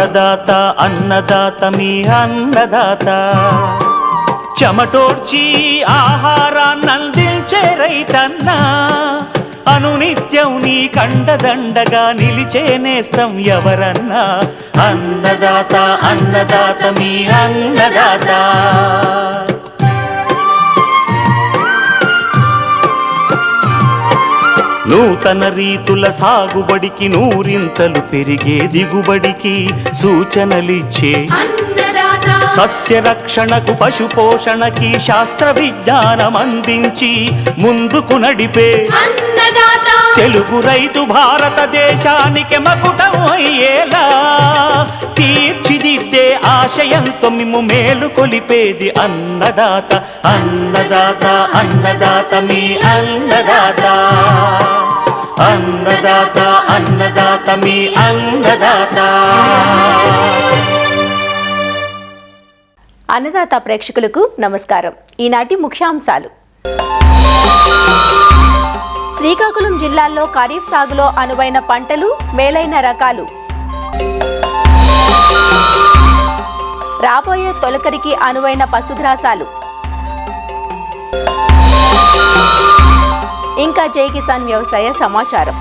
అన్నదాత అన్నదాత మీ అన్నదాత చెమటోడ్చి ఆహారాన్నందించే రైతన్న అనునిత్యం నీ కండదండగా నిలిచే నేస్తం ఎవరన్నా అన్నదాత అన్నదాత మీ అన్నదాత. నూతన రీతుల సాగుబడికి నూరింతలు పెరిగే దిగుబడికి సూచనలిచ్చే సస్య రక్షణకు పశు పోషణకి శాస్త్ర విజ్ఞానం అందించి ముందుకు నడిపే తెలుగు రైతు భారతదేశానికి మకుటం అయ్యేలా తీర్చిదిద్దే ఆశయంతో మిమ్ము మేలు కొలిపేది అన్నదాత అన్నదాత అన్నదాత మీ అన్నదాత అన్నదాత అన్నదాత మీ అన్నదాత. అన్నదాత ప్రేక్షకులకు నమస్కారం. ఈనాటి ముఖ్యాంశాలు. శ్రీకాకుళం జిల్లాలో ఖరీఫ్ సాగులో అనువైన పంటలు, మేలైన రకాలు. రాబోయే తొలకరికి అనువైన పశుగ్రాసాలు. ఇంకా జై కిసాన్ వ్యవసాయ సమాచారం.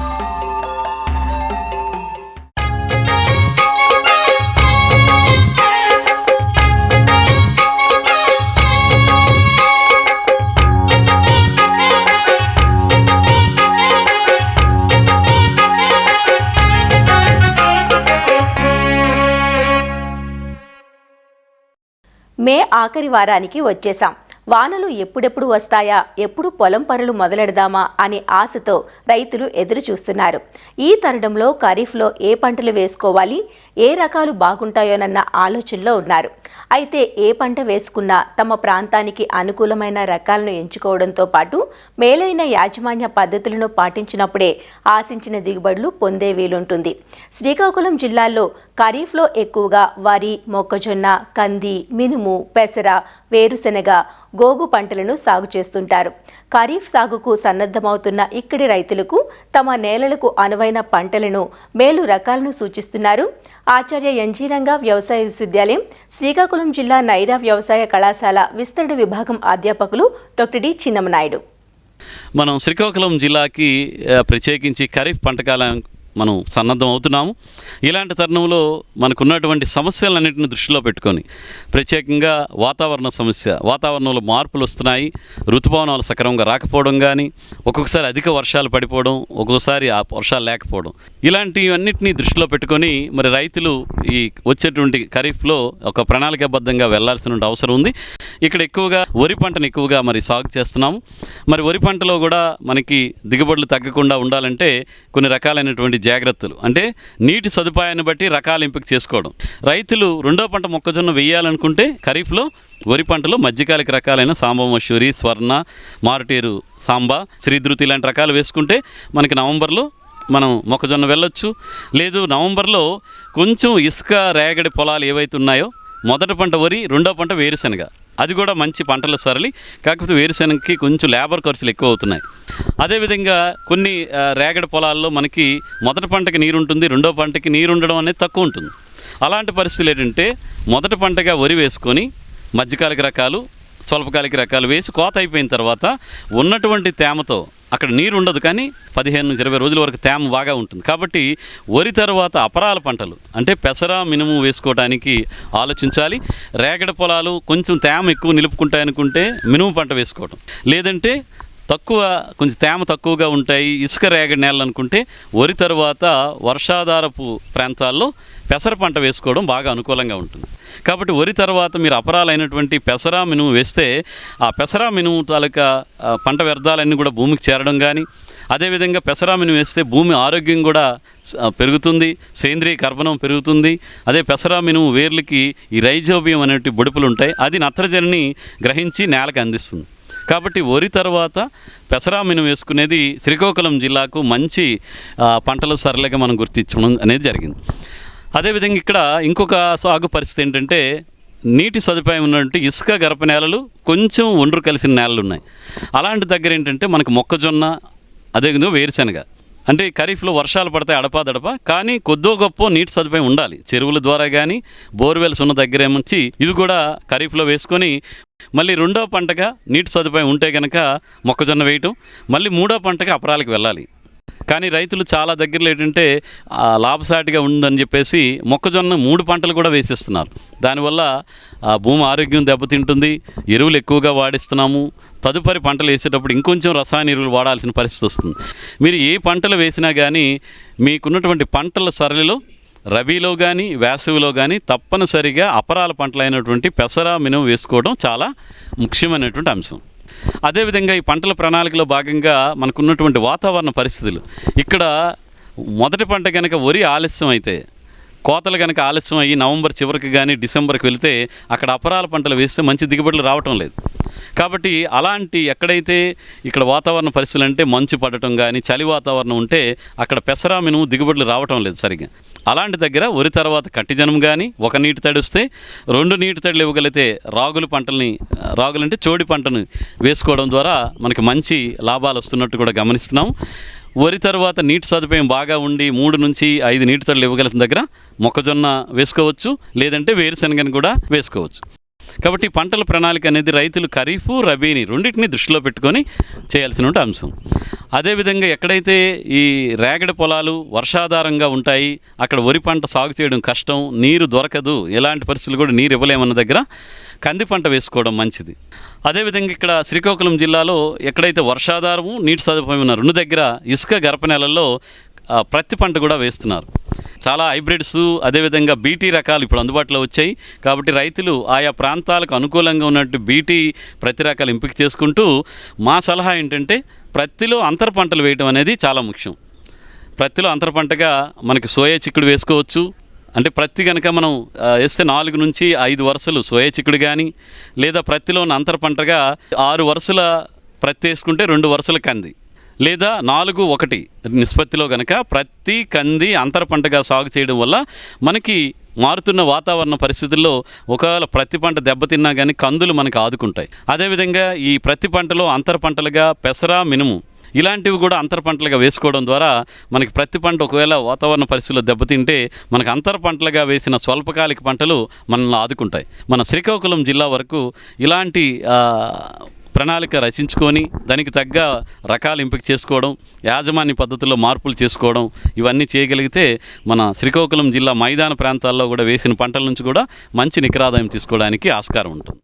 మే ఆఖరి వారానికి వచ్చేశాం. వానలు ఎప్పుడెప్పుడు వస్తాయా, ఎప్పుడు పొలం పనులు మొదలెడదామా అనే ఆశతో రైతులు ఎదురు చూస్తున్నారు. ఈ తరుణంలో ఖరీఫ్లో ఏ పంటలు వేసుకోవాలి, ఏ రకాలు బాగుంటాయోనన్న ఆలోచనలో ఉన్నారు. అయితే ఏ పంట వేసుకున్నా తమ ప్రాంతానికి అనుకూలమైన రకాలను ఎంచుకోవడంతో పాటు మేలైన యాజమాన్య పద్ధతులను పాటించినప్పుడే ఆశించిన దిగుబడులు పొందే వీలుంటుంది. శ్రీకాకుళం జిల్లాలో ఖరీఫ్లో ఎక్కువగా వరి, మొక్కజొన్న, కంది, మినుము, పెసర, వేరుశెనగ, గోగు పంటలను సాగు చేస్తుంటారు. ఖరీఫ్ సాగుకు సన్నద్ధమవుతున్న ఇక్కడి రైతులకు తమ నేలలకు అనువైన పంటలను, మేలు రకాలను సూచిస్తున్నారు ఆచార్య ఎన్జీ రంగా వ్యవసాయ విశ్వవిద్యాలయం, శ్రీకాకుళం జిల్లా నైరా వ్యవసాయ కళాశాల విస్తరణ విభాగం అధ్యాపకులు డాక్టర్ డి చిన్నమనాయుడు. మనం శ్రీకాకుళం జిల్లాకి ప్రత్యేకించి ఖరీఫ్ పంటకాలం మనం సన్నద్ధం అవుతున్నాము. ఇలాంటి తరుణంలో మనకున్నటువంటి సమస్యలన్నింటిని దృష్టిలో పెట్టుకొని ప్రత్యేకంగా వాతావరణ సమస్య, వాతావరణంలో మార్పులు వస్తున్నాయి, ఋతుపవనాలు సక్రమంగా రాకపోవడం కానీ, ఒక్కొక్కసారి అధిక వర్షాలు పడిపోవడం, ఒక్కొక్కసారి ఆ వర్షాలు లేకపోవడం, ఇలాంటివన్నింటినీ దృష్టిలో పెట్టుకొని మరి రైతులు ఈ వచ్చేటువంటి ఖరీఫ్లో ఒక ప్రణాళికాబద్ధంగా వెళ్లాల్సిన అవసరం ఉంది. ఇక్కడ ఎక్కువగా వరి పంటను ఎక్కువగా మరి సాగు చేస్తున్నాము. మరి వరి పంటలో కూడా మనకి దిగుబడులు తగ్గకుండా ఉండాలంటే కొన్ని రకాలైనటువంటి జాగ్రత్తలు, అంటే నీటి సదుపాయాన్ని బట్టి రకాలు ఎంపిక చేసుకోవడం. రైతులు రెండో పంట మొక్కజొన్న వేయాలనుకుంటే ఖరీఫ్లో వరి పంటలో మధ్యకాలిక రకాలైన సాంబమసూరి, స్వర్ణ, మారుటేరు సాంబా, శ్రీధృతి ఇలాంటి రకాలు వేసుకుంటే మనకి నవంబర్లో మనం మొక్కజొన్న వెళ్ళొచ్చు. లేదు నవంబర్లో కొంచెం ఇసుక రేగడి పొలాలు ఏవైతే ఉన్నాయో మొదటి పంట వరి, రెండో పంట వేరుశెనగ, అది కూడా మంచి పంటల సరళి. కాకపోతే వేరుశెనగకి కొంచెం లేబర్ ఖర్చులు ఎక్కువ అవుతున్నాయి. అదేవిధంగా కొన్ని రేగడి పొలాల్లో మనకి మొదటి పంటకి నీరు ఉంటుంది, రెండో పంటకి నీరు ఉండడం అనేది తక్కువ ఉంటుంది. అలాంటి పరిస్థితులు ఏంటంటే మొదటి పంటగా వరి వేసుకొని మధ్యకాలిక రకాలు, స్వల్పకాలిక రకాలు వేసి కోత అయిపోయిన తర్వాత ఉన్నటువంటి తేమతో అక్కడ నీరు ఉండదు, కానీ 15-20 రోజుల వరకు తేమ బాగా ఉంటుంది. కాబట్టి వరి తర్వాత అపరాల పంటలు అంటే పెసర, మినుము వేసుకోవడానికి ఆలోచించాలి. రేగడి పొలాలు కొంచెం తేమ ఎక్కువ నిలుపుకుంటాయనుకుంటే మినుము పంట వేసుకోవడం, లేదంటే కొంచెం తేమ తక్కువగా ఉంటాయి, ఇసుక రేగడి నేలలు అనుకుంటే వరి తర్వాత వర్షాధారపు ప్రాంతాల్లో పెసర పంట వేసుకోవడం బాగా అనుకూలంగా ఉంటుంది. కాబట్టి వరి తర్వాత మీరు అపరాలైనటువంటి పెసరా మినుము వేస్తే ఆ పెసరా మినుము తాలూకా పంట వ్యర్థాలన్నీ కూడా భూమికి చేరడం కానీ, అదేవిధంగా పెసరా మినుము వేస్తే భూమి ఆరోగ్యం కూడా పెరుగుతుంది, సేంద్రియ కర్బనం పెరుగుతుంది. అదే పెసరా మినుము వేర్లకి ఈ రైజోబియం అనేటి బొడుపులు ఉంటాయి, అది నత్రజనిని గ్రహించి నేలకు అందిస్తుంది. కాబట్టి వరి తర్వాత పెసరా మినుము వేసుకునేది శ్రీకాకుళం జిల్లాకు మంచి పంటల సరళిగా మనం గుర్తించడం అనేది జరిగింది. అదేవిధంగా ఇక్కడ ఇంకొక సాగు పరిస్థితి ఏంటంటే నీటి సదుపాయం ఉన్నట్టు ఇసుక గరప నేలలు, కొంచెం ఒండ్రు కలిసిన నేలలు ఉన్నాయి. అలాంటి దగ్గర ఏంటంటే మనకు మొక్కజొన్న, అదేవిధంగా వేరుశెనగ, అంటే ఖరీఫ్లో వర్షాలు పడతాయి అడపాదడప, కానీ కొద్దో గొప్ప నీటి సదుపాయం ఉండాలి. చెరువుల ద్వారా కానీ బోర్వెల్స్ ఉన్న దగ్గర నుంచి ఇవి కూడా ఖరీఫ్లో వేసుకొని మళ్ళీ రెండో పంటగా నీటి సదుపాయం ఉంటే కనుక మొక్కజొన్న వేయటం, మళ్ళీ మూడో పంటగా అపరాలకు వెళ్ళాలి. కానీ రైతులు చాలా దగ్గరలో ఏంటంటే లాభసాటిగా ఉందని చెప్పేసి మొక్కజొన్న 3 పంటలు కూడా వేసేస్తున్నారు. దానివల్ల భూమి ఆరోగ్యం దెబ్బతింటుంది, ఎరువులు ఎక్కువగా వాడిస్తున్నాము. తదుపరి పంటలు వేసేటప్పుడు ఇంకొంచెం రసాయన ఎరువులు వాడాల్సిన పరిస్థితి వస్తుంది. మీరు ఏ పంటలు వేసినా కానీ మీకున్నటువంటి పంటల సరళిలో రబీలో కానీ వేసవిలో కానీ తప్పనిసరిగా అపరాల పంటలైనటువంటి పెసర, మినుము వేసుకోవడం చాలా ముఖ్యమైనటువంటి అంశం. అదేవిధంగా ఈ పంటల ప్రణాళికలో భాగంగా మనకున్నటువంటి వాతావరణ పరిస్థితులు, ఇక్కడ మొదటి పంట కనుక వరి ఆలస్యం అయితే, కోతలు కనుక ఆలస్యం అయ్యి నవంబర్ చివరికి కానీ డిసెంబర్కి వెళితే అక్కడ అపరాల పంటలు వేస్తే మంచి దిగుబడులు రావటం లేదు. కాబట్టి అలాంటి ఎక్కడైతే ఇక్కడ వాతావరణ పరిస్థితులు అంటే మంచు పడటం కానీ చలి వాతావరణం ఉంటే అక్కడ పెసర, మినుము దిగుబడులు రావటం లేదు సరిగ్గా. అలాంటి దగ్గర వరి తర్వాత కట్టిజనం కానీ ఒక నీటి తడి వస్తే 2 నీటి తడులు ఇవ్వగలిగితే రాగులంటే చోడి పంటను వేసుకోవడం ద్వారా మనకి మంచి లాభాలు వస్తున్నట్టు కూడా గమనిస్తున్నాం. వరి తర్వాత నీటి సదుపాయం బాగా ఉండి 3 నుంచి 5 నీటి తడులు ఇవ్వగలిగిన దగ్గర మొక్కజొన్న వేసుకోవచ్చు, లేదంటే వేరుశనగని కూడా వేసుకోవచ్చు. కాబట్టి పంటల ప్రణాళిక అనేది రైతులు ఖరీఫ్, రబీని రెండింటిని దృష్టిలో పెట్టుకొని చేయాల్సిన అంశం. అదేవిధంగా ఎక్కడైతే ఈ రేగడి పొలాలు వర్షాధారంగా ఉంటాయి, అక్కడ వరి పంట సాగు చేయడం కష్టం, నీరు దొరకదు, ఎలాంటి పరిస్థితులు కూడా నీరు ఇవ్వలేమన్న దగ్గర కంది పంట వేసుకోవడం మంచిది. అదేవిధంగా ఇక్కడ శ్రీకాకుళం జిల్లాలో ఎక్కడైతే వర్షాధారము, నీటి సదుపాయం ఉన్న 2 దగ్గర ఇసుక గరప నెలల్లో ప్రత్తి పంట కూడా వేస్తున్నారు. చాలా హైబ్రిడ్స్, అదేవిధంగా బీటీ రకాలు ఇప్పుడు అందుబాటులో వచ్చాయి. కాబట్టి రైతులు ఆయా ప్రాంతాలకు అనుకూలంగా ఉన్నట్టు బీటీ ప్రతి రకాలు ఎంపిక చేసుకుంటూ, మా సలహా ఏంటంటే ప్రత్తిలో అంతర పంటలు వేయడం అనేది చాలా ముఖ్యం. ప్రత్తిలో అంతర పంటగా మనకి సోయా చిక్కుడు వేసుకోవచ్చు. అంటే ప్రత్తి కనుక మనం వేస్తే 4 నుంచి 5 వరుసలు సోయా చిక్కుడు కానీ, లేదా ప్రత్తిలో ఉన్న అంతర పంటగా 6 వరుసల ప్రత్తి వేసుకుంటే 2 వరుసల కంది, లేదా 4-1 నిష్పత్తిలో కనుక ప్రతి కంది అంతర పంటగా సాగు చేయడం వల్ల మనకి మారుతున్న వాతావరణ పరిస్థితుల్లో ఒకవేళ ప్రతి పంట దెబ్బతిన్నా కానీ కందులు మనకు ఆదుకుంటాయి. అదేవిధంగా ఈ ప్రతి పంటలో అంతర పంటలుగా పెసర, మినుము ఇలాంటివి కూడా అంతర పంటలుగా వేసుకోవడం ద్వారా మనకి ప్రతి పంట ఒకవేళ వాతావరణ పరిస్థితుల్లో దెబ్బతింటే మనకు అంతర పంటలుగా వేసిన స్వల్పకాలిక పంటలు మనల్ని ఆదుకుంటాయి. మన శ్రీకాకుళం జిల్లా వరకు ఇలాంటి ప్రణాళిక రచించుకొని దానికి తగ్గ రకాలు ఎంపిక చేసుకోవడం, యాజమాన్య పద్ధతుల్లో మార్పులు చేసుకోవడం, ఇవన్నీ చేయగలిగితే మన శ్రీకాకుళం జిల్లా మైదాన ప్రాంతాల్లో కూడా వేసిన పంటల నుంచి కూడా మంచి నికరాదాయం తీసుకోవడానికి ఆస్కారం ఉంటుంది.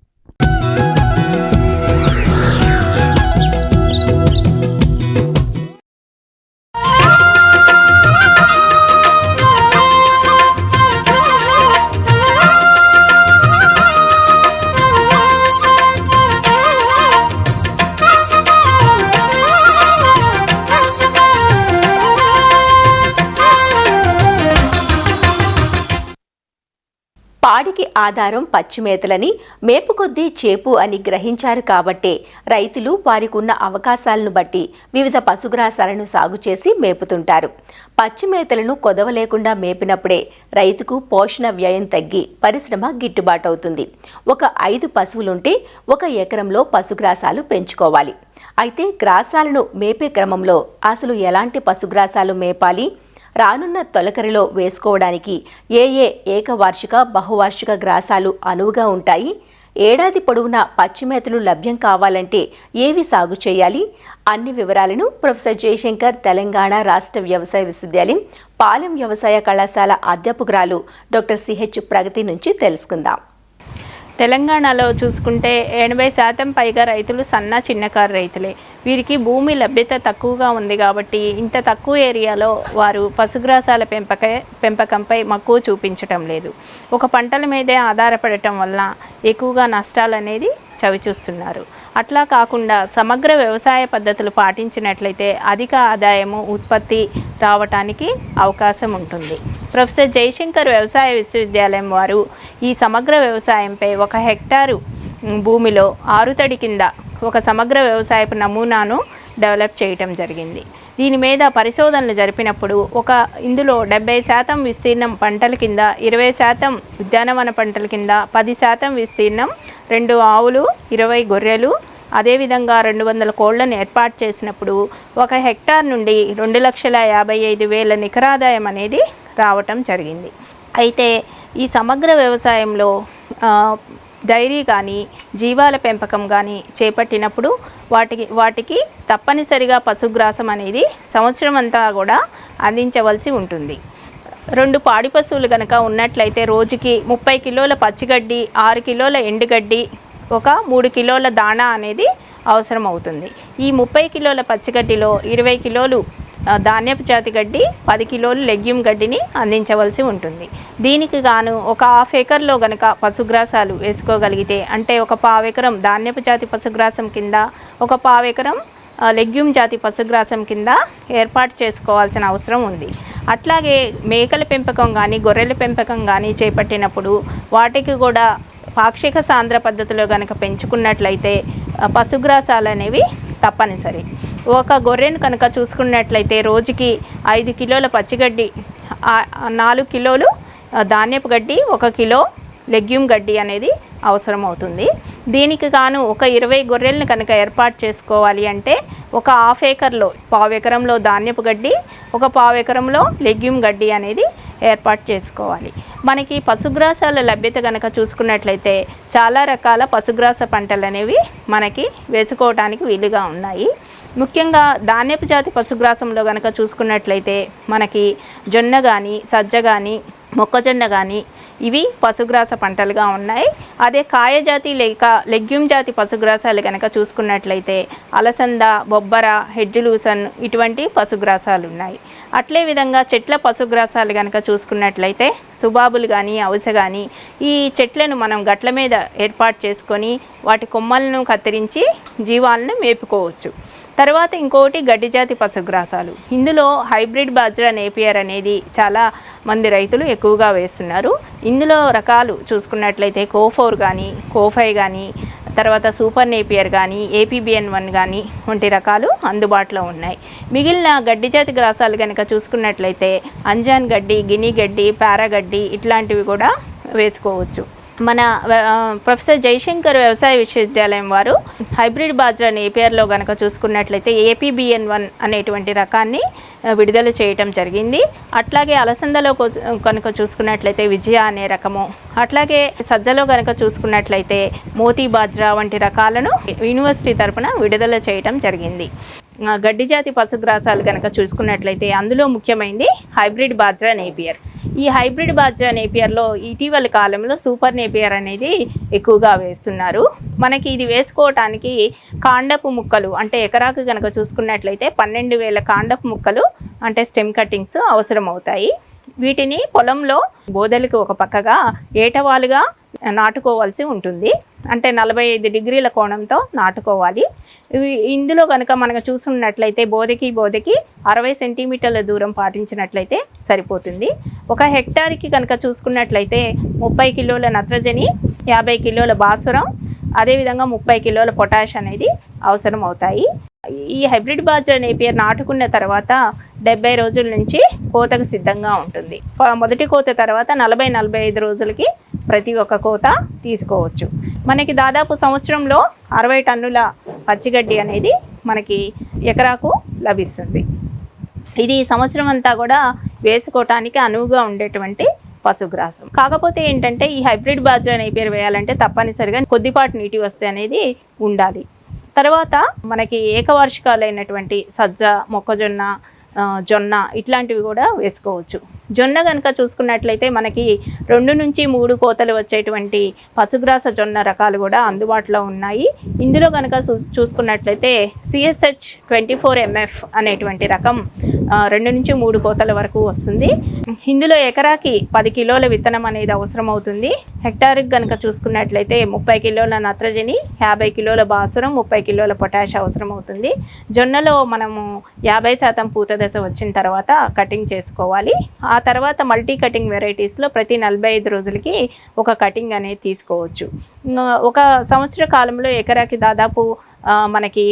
పాడికి ఆధారం పచ్చిమేతలని, మేపు కొద్దీ చేపు అని గ్రహించారు కాబట్టే రైతులు వారికి ఉన్న అవకాశాలను బట్టి వివిధ పశుగ్రాసాలను సాగు చేసి మేపుతుంటారు. పచ్చిమేతలను కొదవ లేకుండా మేపినప్పుడే రైతుకు పోషణ వ్యయం తగ్గి పరిశ్రమ గిట్టుబాటు అవుతుంది. ఒక 5 పశువులుంటే 1 ఎకరంలో పశుగ్రాసాలు పెంచుకోవాలి. అయితే గ్రాసాలను మేపే క్రమంలో అసలు ఎలాంటి పశుగ్రాసాలు మేపాలి, రానున్న తొలకరిలో వేసుకోవడానికి ఏ ఏకవార్షిక, బహువార్షిక గ్రాసాలు అనువుగా ఉంటాయి, ఏడాది పొడవునా పచ్చిమేతలు లభ్యం కావాలంటే ఏవి సాగు చేయాలి అన్ని వివరాలను ప్రొఫెసర్ జయశంకర్ తెలంగాణ రాష్ట్ర వ్యవసాయ విశ్వవిద్యాలయం పాలెం వ్యవసాయ కళాశాల అధ్యాపకురాలు డాక్టర్ సిహెచ్ ప్రగతి నుంచి తెలుసుకుందాం. తెలంగాణలో చూసుకుంటే 80% పైగా రైతులు సన్న చిన్నకారు రైతులే. వీరికి భూమి లభ్యత తక్కువగా ఉంది కాబట్టి ఇంత తక్కువ ఏరియాలో వారు పశుగ్రాసాల పెంపకంపై మక్కువ చూపించటం లేదు. ఒక పంటల మీదే ఆధారపడటం వల్ల ఎక్కువగా నష్టాలు అనేది చవిచూస్తున్నారు. అట్లా కాకుండా సమగ్ర వ్యవసాయ పద్ధతులు పాటించినట్లయితే అధిక ఆదాయము, ఉత్పత్తి రావటానికి అవకాశం ఉంటుంది. ప్రొఫెసర్ జయశంకర్ వ్యవసాయ విశ్వవిద్యాలయం వారు ఈ సమగ్ర వ్యవసాయంపై 1 హెక్టారు భూమిలో ఆరుతడి కింద ఒక సమగ్ర వ్యవసాయపు నమూనాను డెవలప్ చేయటం జరిగింది. దీని మీద పరిశోధనలు జరిపినప్పుడు ఇందులో 70% విస్తీర్ణం పంటల కింద, 20% ఉద్యానవన పంటల కింద, 10% విస్తీర్ణం 2 ఆవులు, 20 గొర్రెలు, అదేవిధంగా 200 కోళ్లను ఏర్పాటు చేసినప్పుడు 1 హెక్టార్ నుండి 2,55,000 నికరాదాయం అనేది రావటం జరిగింది. అయితే ఈ సమగ్ర వ్యవసాయంలో డైరీ కానీ జీవాల పెంపకం కానీ చేపట్టినప్పుడు వాటికి తప్పనిసరిగా పశుగ్రాసం అనేది సంవత్సరం అంతా కూడా అందించవలసి ఉంటుంది. 2 పాడి పశువులు కనుక ఉన్నట్లయితే రోజుకి 30 కిలోల పచ్చిగడ్డి, 6 కిలోల ఎండుగడ్డి, ఒక 3 కిలోల దాణా అనేది అవసరం అవుతుంది. ఈ 30 కిలోల పచ్చిగడ్డిలో 20 కిలోలు ధాన్యపు జాతి గడ్డి, 10 కిలోలు లెగ్యూమ్ గడ్డిని అందించవలసి ఉంటుంది. దీనికి గాను ఒక హాఫ్ ఎకర్లో గనక పశుగ్రాసాలు వేసుకోగలిగితే, అంటే ఒక పావు ఎకరం ధాన్యపు జాతి పశుగ్రాసం కింద, ఒక పావు ఎకరం లెగ్యూమ్ జాతి పశుగ్రాసం కింద ఏర్పాటు చేసుకోవాల్సిన అవసరం ఉంది. అట్లాగే మేకల పెంపకం కానీ గొర్రెల పెంపకం కానీ చేపట్టినప్పుడు వాటికి కూడా పాక్షిక సాంద్ర పద్ధతిలో కనుక పెంచుకున్నట్లయితే పశుగ్రాసాలు అనేవి తప్పనిసరి. ఒక గొర్రెను కనుక చూసుకున్నట్లయితే రోజుకి 5 కిలోల పచ్చిగడ్డి, 4 కిలోలు ధాన్యపు గడ్డి, 1 కిలో లెగ్యూమ్ గడ్డి అనేది అవసరం అవుతుంది. దీనికి గాను ఒక 20 గొర్రెలను కనుక ఏర్పాటు చేసుకోవాలి అంటే ఒక హాఫ్ ఎకర్లో, పావు ఎకరంలో ధాన్యపు గడ్డి, ఒక పావు ఎకరంలో లెగ్యూమ్ గడ్డి అనేది ఏర్పాటు చేసుకోవాలి. మనకి పశుగ్రాసాల లభ్యత కనుక చూసుకున్నట్లయితే చాలా రకాల పశుగ్రాస పంటలు అనేవి మనకి వేసుకోవడానికి వీలుగా ఉన్నాయి. ముఖ్యంగా ధాన్యపు జాతి పశుగ్రాసంలో కనుక చూసుకున్నట్లయితే మనకి జొన్న కానీ, సజ్జ కానీ, మొక్కజొన్న కానీ ఇవి పశుగ్రాస పంటలుగా ఉన్నాయి. అదే కాయజాతి లేక లెగ్యూమ్ జాతి పశుగ్రాసాలు కనుక చూసుకున్నట్లయితే అలసంద, బొబ్బర, హెడ్జులూసన్ ఇటువంటి పశుగ్రాసాలు ఉన్నాయి. అట్లే విధంగా చెట్ల పశుగ్రాసాలు కనుక చూసుకున్నట్లయితే సుబాబులు కానీ, అవిసె కానీ ఈ చెట్లను మనం గట్ల మీద ఏర్పాటు చేసుకొని వాటి కొమ్మలను కత్తిరించి జీవాలను మేపుకోవచ్చు. తర్వాత ఇంకోటి గడ్డి జాతి పశుగ్రాసాలు. ఇందులో హైబ్రిడ్ బాజ్రా నేపియర్ అనేది చాలా మంది రైతులు ఎక్కువగా వేస్తున్నారు. ఇందులో రకాలు చూసుకున్నట్లయితే కో4 కానీ, కో5 కానీ, తర్వాత సూపర్ నేపియర్ కానీ, APBN1 కానీ వంటి రకాలు అందుబాటులో ఉన్నాయి. మిగిలిన గడ్డి జాతి గ్రాసాలు కనుక చూసుకున్నట్లయితే అంజాన్ గడ్డి, గిని గడ్డి, పారాగడ్డి ఇట్లాంటివి కూడా వేసుకోవచ్చు. మన ప్రొఫెసర్ జయశంకర్ వ్యవసాయ విశ్వవిద్యాలయం వారు హైబ్రిడ్ బాజ్రా నేపియర్లో కనుక చూసుకున్నట్లయితే APBN1 అనేటువంటి రకాన్ని విడుదల చేయటం జరిగింది. అట్లాగే అలసందలో కనుక చూసుకున్నట్లయితే విజయ అనే రకము, అట్లాగే సజ్జలో కనుక చూసుకున్నట్లయితే మోతీ బాజ్రా వంటి రకాలను యూనివర్సిటీ తరపున విడుదల చేయటం జరిగింది. గడ్డి జాతి పశుగ్రాసాలు కనుక చూసుకున్నట్లయితే అందులో ముఖ్యమైనది హైబ్రిడ్ బాజ్రా నేపియర్. ఈ హైబ్రిడ్ బాజ్రా నేపియర్లో ఇటీవల కాలంలో సూపర్ నేపియర్ అనేది ఎక్కువగా వేస్తున్నారు. మనకి ఇది వేసుకోవటానికి కాండపు ముక్కలు, అంటే ఎకరాకు కనుక చూసుకున్నట్లయితే 12,000 కాండపు ముక్కలు అంటే స్టెమ్ కట్టింగ్స్ అవసరం అవుతాయి. వీటిని పొలంలో బోదెలకు ఒక పక్కగా ఏటవాలుగా నాటుకోవాల్సి ఉంటుంది. అంటే 45 డిగ్రీల కోణంతో నాటుకోవాలి. ఇందులో కనుక మనం చూసుకున్నట్లయితే బోదెకి 60 సెంటీమీటర్ల దూరం పాటించినట్లయితే సరిపోతుంది. 1 హెక్టార్కి కనుక చూసుకున్నట్లయితే 30 కిలోల నత్రజని, 50 కిలోల భాస్వరం, అదేవిధంగా 30 కిలోల పొటాష్ అనేది అవసరం అవుతాయి. ఈ హైబ్రిడ్ బాజ్రా నేపియర్ నాటుకున్న తర్వాత 70 రోజుల నుంచి కోతకు సిద్ధంగా ఉంటుంది. మొదటి కోత తర్వాత 40-45 రోజులకి ప్రతి ఒక్క కోత తీసుకోవచ్చు. మనకి దాదాపు సంవత్సరంలో 60 టన్నుల పచ్చిగడ్డి అనేది మనకి ఎకరాకు లభిస్తుంది. ఇది సంవత్సరం అంతా కూడా వేసుకోవటానికి అనువుగా ఉండేటువంటి పశుగ్రాసం. కాకపోతే ఏంటంటే ఈ హైబ్రిడ్ బాజ్రా నేపియర్ వేయాలంటే తప్పనిసరిగా కొద్దిపాటి నీటి వస్తే అనేది ఉండాలి. తర్వాత మనకి ఏకవార్షికాలైనటువంటి సజ్జ, మొక్కజొన్న, జొన్న ఇట్లాంటివి కూడా వేసుకోవచ్చు. జొన్న కనుక చూసుకున్నట్లయితే మనకి 2 నుంచి 3 కోతలు వచ్చేటువంటి పశుగ్రాస జొన్న రకాలు కూడా అందుబాటులో ఉన్నాయి. ఇందులో కనుక చూసుకున్నట్లయితే CSH 24MF అనేటువంటి రకం 2 నుంచి 3 కోతల వరకు వస్తుంది. ఇందులో ఎకరాకి 10 కిలోల విత్తనం అనేది అవసరం అవుతుంది. హెక్టార్కి కనుక చూసుకున్నట్లయితే 30 కిలోల నత్రజని, 50 కిలోల భాస్వరం, 30 కిలోల పొటాష్ అవసరం అవుతుంది. జొన్నలో మనము 50% పూత దశ వచ్చిన తర్వాత కటింగ్ చేసుకోవాలి. ఆ తర్వాత మల్టీ కటింగ్ వెరైటీస్లో ప్రతి 45 రోజులకి ఒక కటింగ్ అనేది తీసుకోవచ్చు. ఒక సంవత్సర కాలంలో ఎకరాకి దాదాపు మనకి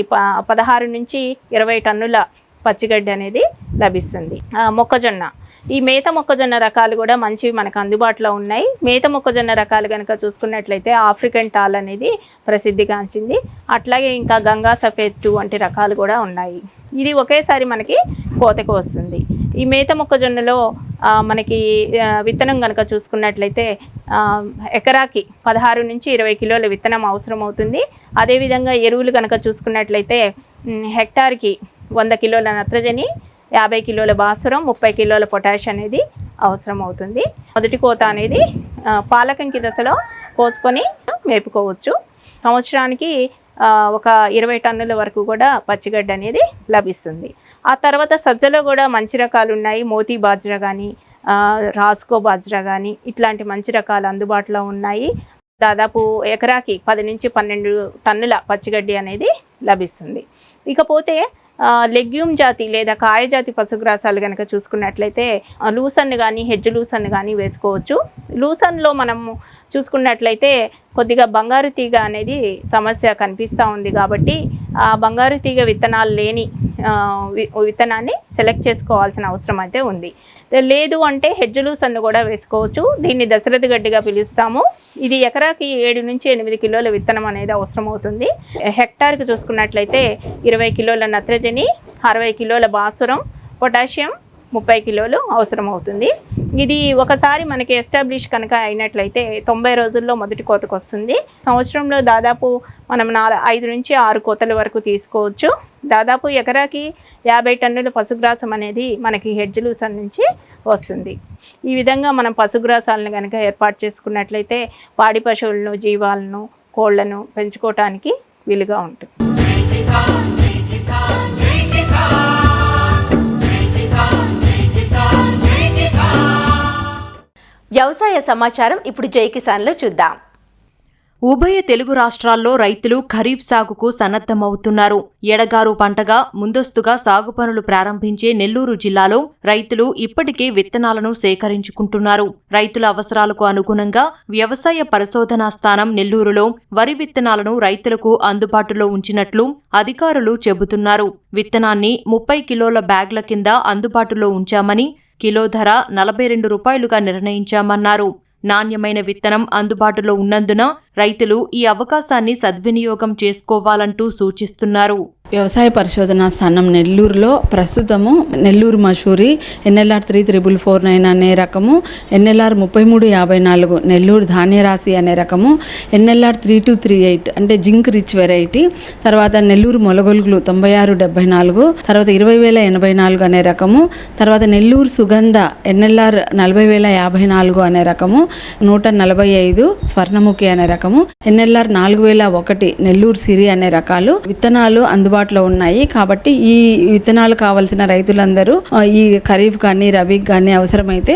16 నుంచి 20 టన్నుల పచ్చిగడ్డి అనేది లభిస్తుంది. మొక్కజొన్న ఈ మేత మొక్కజొన్న రకాలు కూడా మంచివి మనకు అందుబాటులో ఉన్నాయి. మేత మొక్కజొన్న రకాలు కనుక చూసుకున్నట్లయితే ఆఫ్రికన్ టాల్ అనేది ప్రసిద్ధిగాంచింది. అట్లాగే ఇంకా గంగా సఫేద్ 2 వంటి రకాలు కూడా ఉన్నాయి. ఇది ఒకేసారి మనకి కోతకు వస్తుంది. ఈ మేత మొక్కజొన్నలో మనకి విత్తనం కనుక చూసుకున్నట్లయితే ఎకరాకి 16 నుంచి 20 కిలోల విత్తనం అవసరం అవుతుంది. అదేవిధంగా ఎరువులు కనుక చూసుకున్నట్లయితే హెక్టార్కి 100 కిలోల నత్రజని, 50 కిలోల భాస్వరం, 30 కిలోల పొటాష్ అనేది అవసరం అవుతుంది. మొదటి కోత అనేది పాలకంకి దశలో కోసుకొని మేపుకోవచ్చు. సంవత్సరానికి ఒక 20 టన్నుల వరకు కూడా పచ్చిగడ్డ అనేది లభిస్తుంది. ఆ తర్వాత సజ్జలో కూడా మంచి రకాలు ఉన్నాయి. మోతీ బాజ్రా కానీ, రాస్కో బాజ్రా కానీ ఇట్లాంటి మంచి రకాలు అందుబాటులో ఉన్నాయి. దాదాపు ఎకరాకి 10 నుంచి 12 టన్నుల పచ్చిగడ్డి అనేది లభిస్తుంది. ఇకపోతే లెగ్యూమ్ జాతి లేదా కాయజాతి పశుగ్రాసాలు కనుక చూసుకున్నట్లయితే లూసన్ కానీ హెడ్జ్ లూసన్ కానీ వేసుకోవచ్చు. లూసన్లో మనము చూసుకున్నట్లయితే కొద్దిగా బంగారు తీగ అనేది సమస్య కనిపిస్తూ ఉంది కాబట్టి ఆ బంగారు తీగ విత్తనాలు లేని విత్తనాన్ని సెలెక్ట్ చేసుకోవాల్సిన అవసరం అయితే ఉంది. లేదు అంటే హెడ్జ్ లూసన్ కూడా వేసుకోవచ్చు. దీన్ని దశరథ గడ్డిగా పిలుస్తాము. ఇది ఎకరాకి 7 నుంచి 8 కిలోల విత్తనం అనేది అవసరం అవుతుంది. హెక్టార్కి చూసుకున్నట్లయితే 20 కిలోల నత్రజని, 60 కిలోల భాస్వరం, పొటాషియం 30 కిలోలు అవసరం అవుతుంది. ఇది ఒకసారి మనకి ఎస్టాబ్లిష్ కనుక అయినట్లయితే 90 రోజుల్లో మొదటి కోతకు వస్తుంది. సంవత్సరంలో దాదాపు మనం 5 నుంచి 6 కోతల వరకు తీసుకోవచ్చు. దాదాపు ఎకరాకి 50 టన్నుల పశుగ్రాసం అనేది మనకి హెడ్జ్ లూసన్ నుంచి వస్తుంది. ఈ విధంగా మనం పశుగ్రాసాలను కనుక ఏర్పాటు చేసుకున్నట్లయితే పాడి పశువులను, జీవాలను, కోళ్లను పెంచుకోవటానికి వీలుగా ఉంటుంది. వ్యవసాయ సమాచారం ఇప్పుడు జై కిసాన్లో చూద్దాం. ఉభయ తెలుగు రాష్ట్రాల్లో రైతులు ఖరీఫ్ సాగుకు సన్నద్ధమవుతున్నారు. ఎడగారు పంటగా ముందస్తుగా సాగు పనులు ప్రారంభించే నెల్లూరు జిల్లాలో రైతులు ఇప్పటికే విత్తనాలను సేకరించుకుంటున్నారు. రైతుల అవసరాలకు అనుగుణంగా వ్యవసాయ పరిశోధనా స్థానం నెల్లూరులో వరి విత్తనాలను రైతులకు అందుబాటులో ఉంచినట్లు అధికారులు చెబుతున్నారు. విత్తనాన్ని 30 కిలోల బ్యాగ్ల కింద అందుబాటులో ఉంచామని, కిలో ధర 42 రూపాయలుగా నిర్ణయించామన్నారు. నాణ్యమైన విత్తనం అందుబాటులో ఉన్నందున రైతులు ఈ అవకాశాన్ని సద్వినియోగం చేసుకోవాలంటూ సూచిస్తున్నారు. వ్యవసాయ పరిశోధనా స్థానం నెల్లూరులో ప్రస్తుతము నెల్లూరు మషూరి NLR 33449 అనే రకము, NLR 3354 నెల్లూరు ధాన్యరాశి అనే రకము, NLR 3238 అంటే జింక్ రిచ్ వెరైటీ, తర్వాత నెల్లూరు మొలగొలుగులు 9674, తర్వాత 20084 అనే రకము, తర్వాత నెల్లూరు సుగంధ NLR 40054 అనే రకము, 145 స్వర్ణముఖి అనే రకము, NLR 4001 నెల్లూరు సిరి అనే రకాలు విత్తనాలు అందుబాటులో ఉన్నాయి. కాబట్టి ఈ విత్తనాలు కావాల్సిన రైతులందరూ ఈ ఖరీఫ్ కానీ రబీకి కానీ అవసరమైతే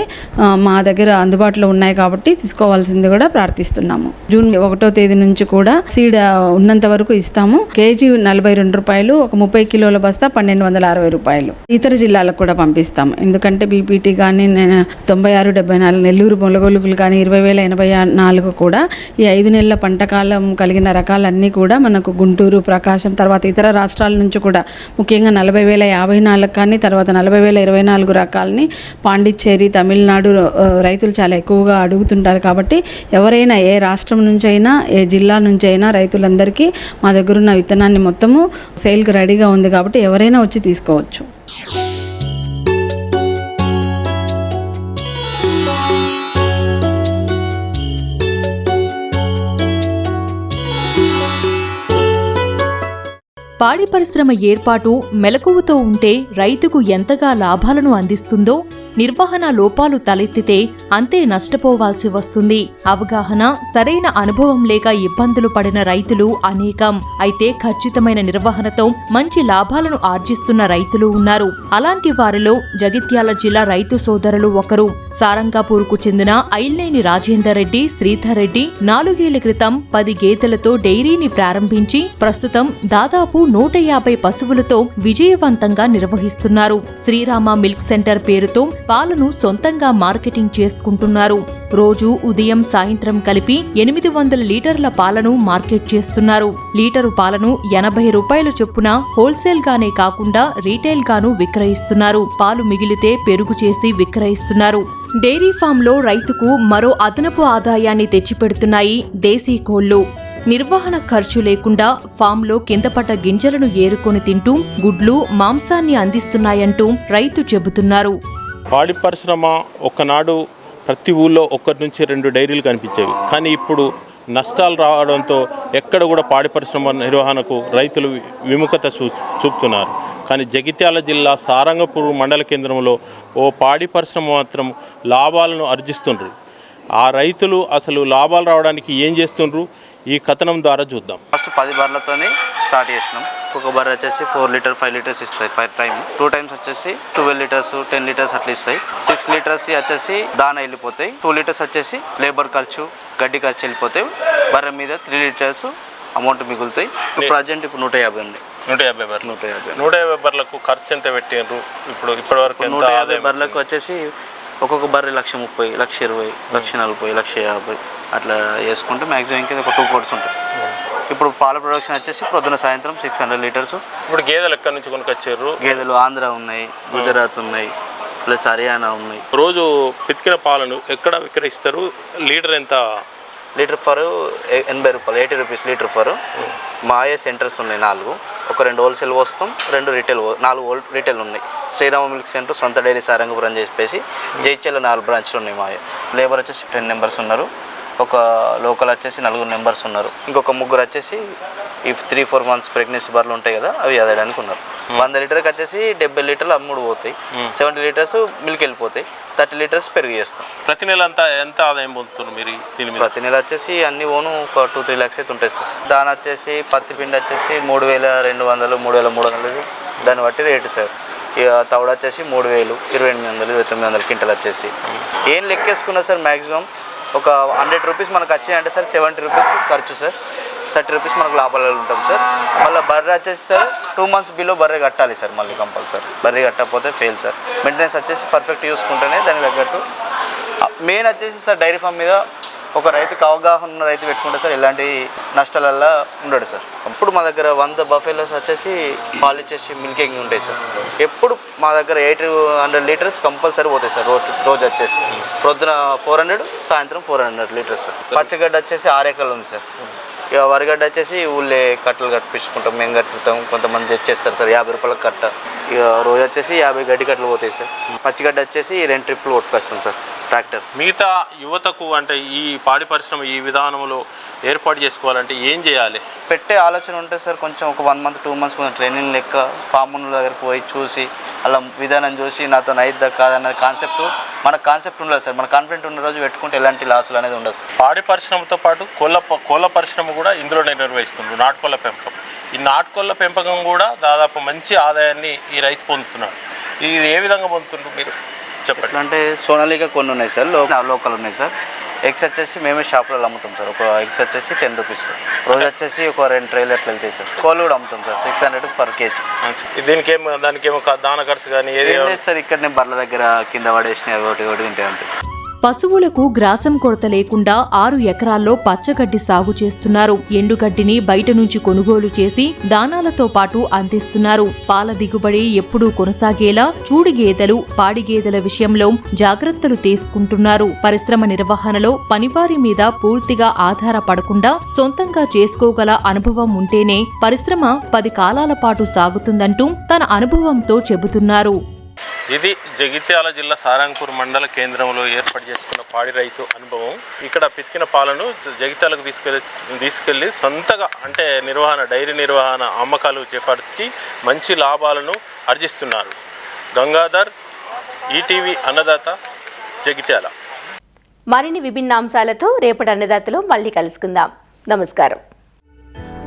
మా దగ్గర అందుబాటులో ఉన్నాయి కాబట్టి తీసుకోవాల్సింది కూడా ప్రార్థిస్తున్నాము. జూన్ 1వ తేదీ నుంచి కూడా సీడ్ ఉన్నంత వరకు ఇస్తాము. కేజీ 42 రూపాయలు, ఒక 30 కిలోల బస్తా 1260 రూపాయలు. ఇతర జిల్లాలకు కూడా పంపిస్తాము. ఎందుకంటే బీపీటీ కానీ 9674 నెల్లూరు మొలగొలుగులు కానీ 20,084 కూడా ఈ 5 నెలల పంటకాలం కలిగిన రకాలన్నీ కూడా మనకు గుంటూరు, ప్రకాశం, తర్వాత ఇతర రాష్ట్రాల నుంచి కూడా ముఖ్యంగా 40,054 కానీ తర్వాత 40,024 రకాలని పాండిచ్చేరి, తమిళనాడు రైతులు చాలా ఎక్కువగా అడుగుతుంటారు. కాబట్టి ఎవరైనా ఏ రాష్ట్రం నుంచి అయినా, ఏ జిల్లా నుంచి అయినా రైతులందరికీ మా దగ్గర ఉన్న విత్తనాన్ని మొత్తము సేల్కి రెడీగా ఉంది కాబట్టి ఎవరైనా వచ్చి తీసుకోవచ్చు. పాడి పరిశ్రమ ఏర్పాటు మెలకువతో ఉంటే రైతుకు ఎంతగా లాభాలను అందిస్తుందో, నిర్వహణ లోపాలు తలెత్తితే అంతే నష్టపోవాల్సి వస్తుంది. అవగాహన, సరైన అనుభవం లేక ఇబ్బందులు పడిన రైతులు అనేకం. అయితే ఖచ్చితమైన నిర్వహణతో మంచి లాభాలను ఆర్జిస్తున్న రైతులు ఉన్నారు. అలాంటి వారిలో జగిత్యాల జిల్లా రైతు సోదరులు ఒకరు. సారంగాపూర్కు చెందిన ఐల్నేని రాజేందర్ రెడ్డి, శ్రీధర్ రెడ్డి 4 ఏళ్ల క్రితం 10 గేదెలతో డైరీని ప్రారంభించి ప్రస్తుతం దాదాపు 150 పశువులతో విజయవంతంగా నిర్వహిస్తున్నారు. శ్రీరామ మిల్క్ సెంటర్ పేరుతో పాలను సొంతంగా మార్కెటింగ్ చేసుకుని తీసుకుంటున్నారు. రోజు ఉదయం సాయంత్రం కలిపి 800 లీటర్ల పాలను మార్కెట్ చేస్తున్నారు. లీటరు పాలను 80 రూపాయల చొప్పున హోల్సేల్ గానే కాకుండా రీటైల్ గాను విక్రయిస్తున్నారు. పాలు మిగిలితే పెరుగు చేసి విక్రయిస్తున్నారు. డైరీ ఫామ్లో రైతుకు మరో అదనపు ఆదాయాన్ని తెచ్చిపెడుతున్నాయి దేశీ కోళ్లు. నిర్వహణ ఖర్చు లేకుండా ఫామ్లో కిందపడ్డ గింజలను ఏరుకొని తింటూ గుడ్లు, మాంసాన్ని అందిస్తున్నాయంటూ రైతు చెబుతున్నారు. పాడి పరిశ్రమ ఒకనాడు ప్రతి ఊళ్ళో 1 నుంచి 2 డైరీలు కనిపించేవి. కానీ ఇప్పుడు నష్టాలు రావడంతో ఎక్కడ కూడా పాడి పరిశ్రమ నిర్వహణకు రైతులు విముఖత చూపుతున్నారు. కానీ జగిత్యాల జిల్లా సారంగపూర్ మండల కేంద్రంలో ఓ పాడి పరిశ్రమ మాత్రం లాభాలను ఆర్జిస్తుండ్రు. ఆ రైతులు అసలు లాభాలు రావడానికి ఏం చేస్తుండ్రు ఈ కథనం ద్వారా చూద్దాం. ఫస్ట్ 10 బర్రెలతోనే స్టార్ట్ చేసినాం. ఒక బర్రె వచ్చేసి 4 లీటర్ 5 లీటర్స్ ఇస్తాయి పర్ టైం. 2 టైమ్స్ వచ్చేసి 12 లీటర్స్ 10 లీటర్స్ అట్లా ఇస్తాయి. 6 లీటర్స్ వచ్చేసి దాన వెళ్ళిపోతాయి. 2 లీటర్స్ వచ్చేసి లేబర్ ఖర్చు, గడ్డి ఖర్చు వెళ్ళిపోతాయి. బర్రె మీద 3 లీటర్స్ అమౌంట్ మిగులుతాయి. ప్రజెంట్ ఇప్పుడు 150 ఉంది. 150 బర్రెలు. 150 బర్రెలకు ఖర్చు ఎంత పెట్టిండ్రు? ఇప్పటివరకు 150 బర్రెలకు వచ్చేసి ఒక్కొక్క బర్రె 1,30,000, 1,20,000, 1,40,000, 1,50,000 అట్లా వేసుకుంటే మ్యాక్సిమం ఇంకా ఒక 2 కోట్స్ ఉంటాయి. ఇప్పుడు పాల ప్రొడక్షన్ వచ్చేసి పొద్దున సాయంత్రం 600 లీటర్స్. ఇప్పుడు గేదెలు ఎక్కడి నుంచి కొనుకొచ్చారు? గేదెలు ఆంధ్ర ఉన్నాయి, గుజరాత్ ఉన్నాయి, ప్లస్ హర్యానా ఉన్నాయి. రోజు పితికిన పాలను ఎక్కడ విక్రయిస్తారు? లీటర్ ఎంత? లీటర్ ఫర్ 80 రూపాయలు, 80 రూపీస్ లీటర్ ఫర్. మాయే సెంటర్స్ ఉన్నాయి 4. ఒక 2 హోల్సేల్ వస్తాం, 2 రీటైల్, 4 రీటైల్ ఉన్నాయి. శ్రీరామ మిల్క్ సెంటర్, సొంత డైరీ సారంగపురం అని చెప్పేసి జైత్యాల 4 బ్రాంచ్లు ఉన్నాయి మాయ. లేబర్ వచ్చేసి 10 మెంబర్స్ ఉన్నారు. ఒక లోకల్ వచ్చేసి 4 మెంబర్స్ ఉన్నారు. ఇంకొక 3 వచ్చేసి ఈ 3-4 మంత్స్ ప్రెగ్నెన్సీ బర్రెలు ఉంటాయి కదా, అవి అదడానికి ఉన్నారు. 100 లీటర్కి వచ్చేసి 70 లీటర్లు అమ్ముడు పోతాయి. 70 లీటర్స్ మిల్క్ వెళ్ళిపోతాయి. 30 లీటర్స్ పెరుగు చేస్తాం. ప్రతి నెల ఎంత ఆదాయం పొందుతున్నారు మీరు దీని మీద? ప్రతి నెల వచ్చేసి అన్ని ఓను ఒక 2-3 lakhs అయితే ఉంటాయి సార్. దాని వచ్చేసి పత్తి పిండి వచ్చేసి 3,200, 3,300 దాన్ని బట్టి రేటు సార్. ఇక తౌడు వచ్చేసి 3,000, 2,800, 2,900 క్వింటల్ వచ్చేసి. ఏం లెక్కేసుకున్నా సార్ మ్యాక్సిమం ఒక 100 రూపీస్ మనకు వచ్చినాయంటే సార్ 70 రూపీస్ ఖర్చు సార్, 30 రూపీస్ మనకు లాభాలు ఉంటాం సార్. మళ్ళీ బర్రె వచ్చేసి సార్ 2 months బిలో బర్రె కట్టాలి సార్. మళ్ళీ కంపల్సరీ బర్రె కట్టకపోతే ఫెయిల్ సార్. మెయింటెనెన్స్ వచ్చేసి పర్ఫెక్ట్ చూసుకుంటేనే దానికి తగ్గట్టు. మెయిన్ వచ్చేసి సార్ డైరీ ఫామ్ మీద ఒక రైతుకు అవగాహన ఉన్న రైతు పెట్టుకుంటే సార్ ఎలాంటి నష్టాలల్లో ఉండడు సార్. అప్పుడు మా దగ్గర 100 బఫెలోస్ వచ్చేసి పాలు ఇచ్చేసి మిల్కింగ్ ఉంటాయి సార్. ఎప్పుడు మా దగ్గర 800 లీటర్స్ కంపల్సరీ పోతాయి సార్. రోజు వచ్చేసి పొద్దున 400, సాయంత్రం 400 లీటర్స్ సార్. పచ్చగడ్డ వచ్చేసి 6 ఎకరాలు ఉంది సార్. ఇక వరిగడ్డ వచ్చేసి ఊళ్ళే కట్టలు కట్టించుకుంటాం, మేము కట్టుకుంటాం. కొంతమంది తెచ్చేస్తారు సార్ 50 రూపాయలకు కట్ట. ఇక రోజు వచ్చేసి 50 గడ్డి కట్టలు పోతాయి సార్. పచ్చిగడ్డ వచ్చేసి 2 ట్రిప్లు కొట్టుకొస్తాం సార్ ట్రాక్టర్. మిగతా యువతకు అంటే ఈ పాడి పరిశ్రమ ఈ విధానంలో ఏర్పాటు చేసుకోవాలంటే ఏం చేయాలి? పెట్టే ఆలోచన ఉంటే సార్ కొంచెం ఒక 1 month 2 months కొంచెం ట్రైనింగ్ లెక్క ఫామ్ ఉన్న దగ్గరికి పోయి చూసి అలా విధానం చూసి నాతో అయిద్దా కాదన్న కాన్సెప్ట్ మనకు కాన్సెప్ట్ ఉండదు సార్. మన కాన్ఫిడెంట్ ఉన్న రోజు పెట్టుకుంటే ఎలాంటి లాసులు అనేది ఉండదు సార్. పాడి పరిశ్రమతో పాటు కోళ్ళ పరిశ్రమ కూడా ఇందులోనే నిర్వహిస్తుంది. నాటుకోళ్ళ పెంపకం. ఈ నాటుకోళ్ళ పెంపకం కూడా దాదాపు మంచి ఆదాయాన్ని ఈ రైతు పొందుతున్నాడు. ఇది ఏ విధంగా పొందుతున్నారు మీరు చెప్పండి. అంటే సోనాలిగా కొన్ని ఉన్నాయి సార్, లోకల్ ఉన్నాయి సార్. ఎగ్స్ వచ్చేసి మేమే షాప్లో అమ్ముతాం సార్. ఒక ఎగ్స్ వచ్చేసి 10 రూపీస్ సార్. రోజు వచ్చేసి ఒక 2 ట్రైలు అట్లా వెళ్తాయి సార్. కోళ్ళు కూడా అమ్ముతాం సార్ 600 per kg. దానికేమో దాన ఖర్చు కానీ ఏది లేదు సార్. ఇక్కడనే బర్ల దగ్గర కింద పడేసినాయి ఒకటి తింటాయి అంతే. పశువులకు గ్రాసం కొరత లేకుండా 6 ఎకరాల్లో పచ్చగడ్డి సాగు చేస్తున్నారు. ఎండుగడ్డిని బయట నుంచి కొనుగోలు చేసి దానాలతో పాటు అందిస్తున్నారు. పాల దిగుబడి ఎప్పుడూ కొనసాగేలా చూడి గేదెలు, పాడి గేదెల విషయంలో జాగ్రత్తలు తీసుకుంటున్నారు. పరిశ్రమ నిర్వహణలో పనివారి మీద పూర్తిగా ఆధారపడకుండా సొంతంగా చేసుకోగల అనుభవం ఉంటేనే పరిశ్రమ 10 కాలాల పాటు సాగుతుందంటూ తన అనుభవంతో చెబుతున్నారు. ఇది జగిత్యాల జిల్లా సారంగపూర్ మండల కేంద్రంలో ఏర్పాటు చేసుకున్న పాడి రైతు అనుభవం. ఇక్కడ పితికిన పాలను జగిత్యాలకు తీసుకెళ్ళి సొంతగా అంటే డైరీ నిర్వహణ అమ్మకాలు చేపట్టి మంచి లాభాలను ఆర్జిస్తున్నారు. గంగాధర్, ఈటీవీ అన్నదాత, జగిత్యాల. మరిన్ని విభిన్న అంశాలతో రేపటి అన్నదాతలో మళ్ళీ కలుసుకుందాం. నమస్కారం.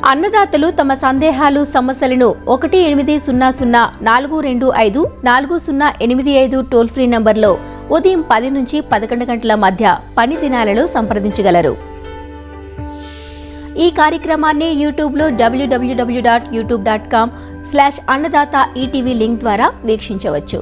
అన్నదాతలు తమ సందేహాలు, సమస్యలను 18004254085 టోల్ ఫ్రీ నంబర్లో ఉదయం 10 నుంచి 11 గంటల మధ్య పని దినాలలో సంప్రదించగలరు. ఈ కార్యక్రమాన్ని యూట్యూబ్లో www.youtube.com/annadata ETV లింక్ ద్వారా వీక్షించవచ్చు.